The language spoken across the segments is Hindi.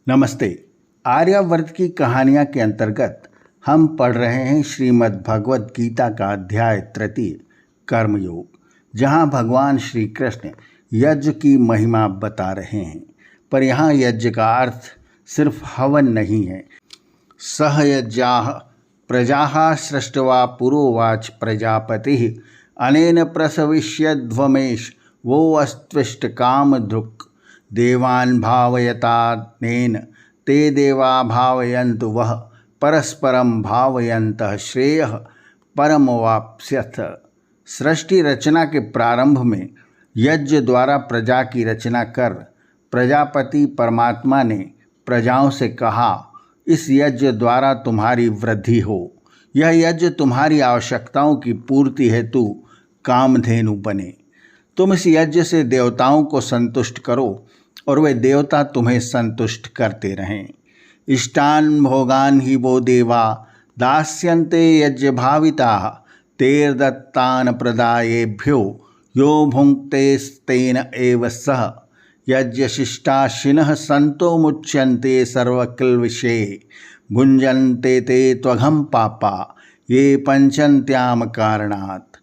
नमस्ते। आर्यावर्त की कहानियाँ के अंतर्गत हम पढ़ रहे हैं श्रीमद् भगवद गीता का अध्याय तृतीय कर्मयोग, जहाँ भगवान श्री कृष्ण यज्ञ की महिमा बता रहे हैं। पर यहाँ यज्ञ का अर्थ सिर्फ हवन नहीं है। सहयज्ञाः प्रजाः सृष्ट्वा पुरोवाच प्रजापतिः अनेन प्रसविष्यध्वमेश वो अस्त्विष्ट कामधुक् देवान् भावयतानेन ते देवा भावयन्तु वह परस्परम भावयन्तः श्रेयः परमवाप्स्यथ। सृष्टि रचना के प्रारंभ में यज्ञ द्वारा प्रजा की रचना कर प्रजापति परमात्मा ने प्रजाओं से कहा, इस यज्ञ द्वारा तुम्हारी वृद्धि हो। यह यज्ञ तुम्हारी आवश्यकताओं की पूर्ति हेतु कामधेनु बने। तुम इस यज्ञ से देवताओं को संतुष्ट करो और वे देवता तुम्हें संतुष्ट करते रहें। इष्टान भोगान ही वो देवा दास्यन्ते यज्ञ भाविताः तेर्दत्तान प्रदायेभ्यो यो भुङ्क्तेस्तेन एव सः यज्ञशिष्टाशिनः संतो मुच्यन्ते सर्वकिल्बिषे भुञ्जन्ते ते त्वघं पापा ये पंचन्त्याम कारणात्।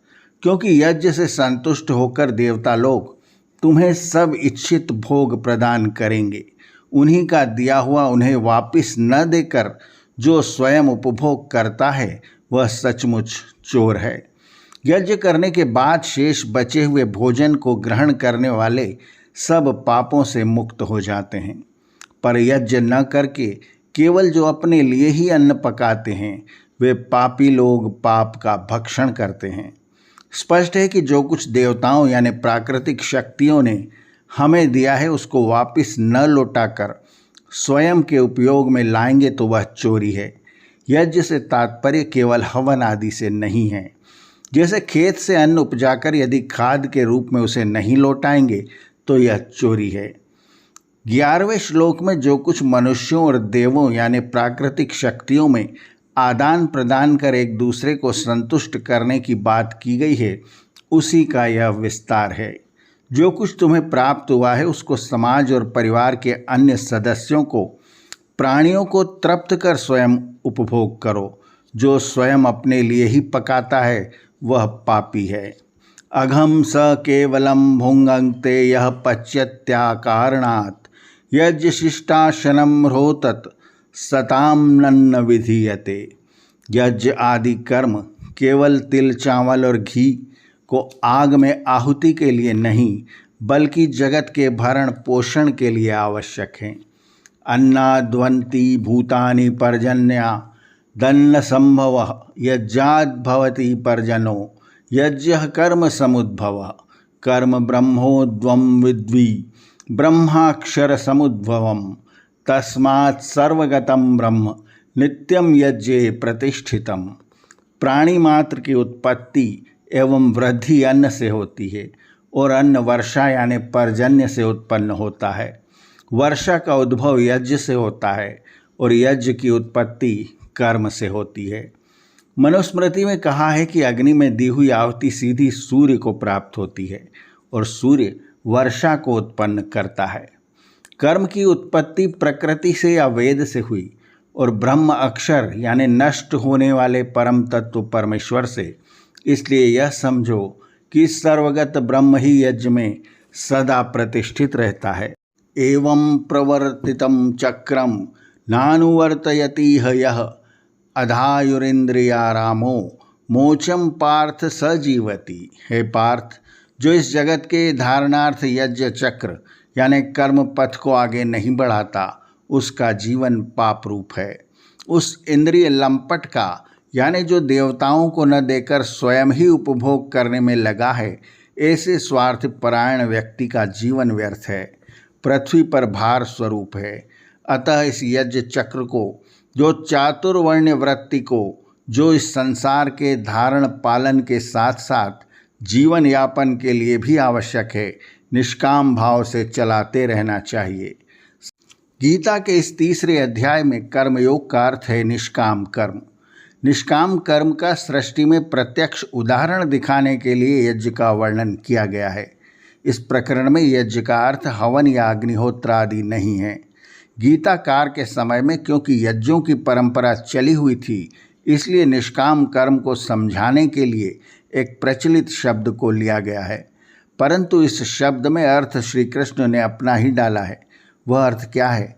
क्योंकि यज्ञ से संतुष्ट होकर देवता लोग तुम्हें सब इच्छित भोग प्रदान करेंगे। उन्हीं का दिया हुआ उन्हें वापस न देकर जो स्वयं उपभोग करता है वह सचमुच चोर है। यज्ञ करने के बाद शेष बचे हुए भोजन को ग्रहण करने वाले सब पापों से मुक्त हो जाते हैं। पर यज्ञ न करके केवल जो अपने लिए ही अन्न पकाते हैं वे पापी लोग पाप का भक्षण करते हैं। स्पष्ट है कि जो कुछ देवताओं यानी प्राकृतिक शक्तियों ने हमें दिया है उसको वापस न लौटाकर स्वयं के उपयोग में लाएंगे तो वह चोरी है। यज्ञ से तात्पर्य केवल हवन आदि से नहीं है। जैसे खेत से अन्न उपजाकर यदि खाद के रूप में उसे नहीं लौटाएंगे तो यह चोरी है। 11वें श्लोक में जो कुछ मनुष्यों और देवों यानी प्राकृतिक शक्तियों में आदान प्रदान कर एक दूसरे को संतुष्ट करने की बात की गई है उसी का यह विस्तार है। जो कुछ तुम्हें प्राप्त हुआ है उसको समाज और परिवार के अन्य सदस्यों को, प्राणियों को तृप्त कर स्वयं उपभोग करो। जो स्वयं अपने लिए ही पकाता है वह पापी है। अघम स केवलम भुङ्क्ते यः पच्यत्या कारणात् यज्ञशिष्टाशनं रोतत् सताम्नन्न विधीयते। यज्ञ आदि कर्म केवल तिल चावल और घी को आग में आहुति के लिए नहीं बल्कि जगत के भरण पोषण के लिए आवश्यक हैं। अन्नाद्वन्ति भूतानि पर्जन्या दन्न संभवः यज्ञाद् भवति पर्जनो यज्ञः कर्म समुद्भवः कर्म ब्रह्मोद्भवं विद्वी ब्रह्माक्षर समुद्भवम् तस्मात् सर्वगतं ब्रह्म नित्यं यज्ञे प्रतिष्ठितम्। प्राणी मात्र की उत्पत्ति एवं वृद्धि अन्न से होती है और अन्न वर्षा यानी पर्जन्य से उत्पन्न होता है। वर्षा का उद्भव यज्ञ से होता है और यज्ञ की उत्पत्ति कर्म से होती है। मनुस्मृति में कहा है कि अग्नि में दी हुई आहुति सीधी सूर्य को प्राप्त होती है और सूर्य वर्षा को उत्पन्न करता है। कर्म की उत्पत्ति प्रकृति से या वेद से हुई और ब्रह्म अक्षर यानी नष्ट होने वाले परम तत्व परमेश्वर से। इसलिए यह समझो कि सर्वगत ब्रह्म ही यज्ञ में सदा प्रतिष्ठित रहता है। एवं प्रवर्तितं चक्रम नानुवर्तयति यः अधायुरिन्द्रियारामो मोचम पार्थ स जीवति। हे पार्थ, जो इस जगत के धारणार्थ यज्ञ चक्र यानी कर्म पथ को आगे नहीं बढ़ाता उसका जीवन पाप रूप है। उस इंद्रिय लंपट का यानी जो देवताओं को न देकर स्वयं ही उपभोग करने में लगा है, ऐसे स्वार्थ परायण व्यक्ति का जीवन व्यर्थ है, पृथ्वी पर भार स्वरूप है। अतः इस यज्ञ चक्र को, जो चातुर्वर्ण्य वृत्ति को, जो इस संसार के धारण पालन के साथ साथ जीवन यापन के लिए भी आवश्यक है, निष्काम भाव से चलाते रहना चाहिए। गीता के इस तीसरे अध्याय में कर्मयोग का अर्थ है निष्काम कर्म। निष्काम कर्म का सृष्टि में प्रत्यक्ष उदाहरण दिखाने के लिए यज्ञ का वर्णन किया गया है। इस प्रकरण में यज्ञ का अर्थ हवन या अग्निहोत्र आदि नहीं है। गीताकार के समय में क्योंकि यज्ञों की परंपरा चली हुई थी, इसलिए निष्काम कर्म को समझाने के लिए एक प्रचलित शब्द को लिया गया है, परंतु इस शब्द में अर्थ श्री कृष्ण ने अपना ही डाला है। वह अर्थ क्या है?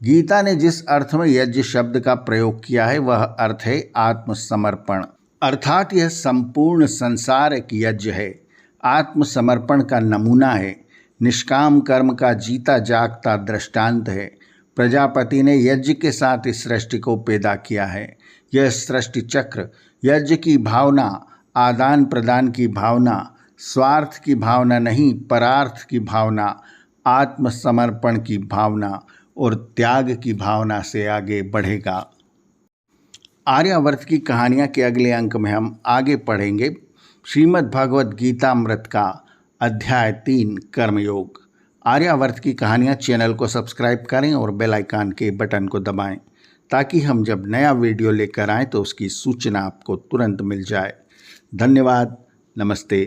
गीता ने जिस अर्थ में यज्ञ शब्द का प्रयोग किया है वह अर्थ है आत्मसमर्पण, अर्थात यह संपूर्ण संसार एक यज्ञ है, आत्मसमर्पण का नमूना है, निष्काम कर्म का जीता जागता दृष्टांत है। प्रजापति ने यज्ञ के साथ इस सृष्टि को पैदा किया है। यह सृष्टि चक्र यज्ञ की भावना, आदान प्रदान की भावना, स्वार्थ की भावना नहीं, परार्थ की भावना, आत्मसमर्पण की भावना और त्याग की भावना से आगे बढ़ेगा। आर्यावर्त की कहानियाँ के अगले अंक में हम आगे पढ़ेंगे श्रीमद् भगवद गीतामृत का अध्याय 3 कर्मयोग। आर्यावर्त की कहानियाँ चैनल को सब्सक्राइब करें और बेल आइकन के बटन को दबाएं ताकि हम जब नया वीडियो लेकर आएँ तो उसकी सूचना आपको तुरंत मिल जाए। धन्यवाद। नमस्ते।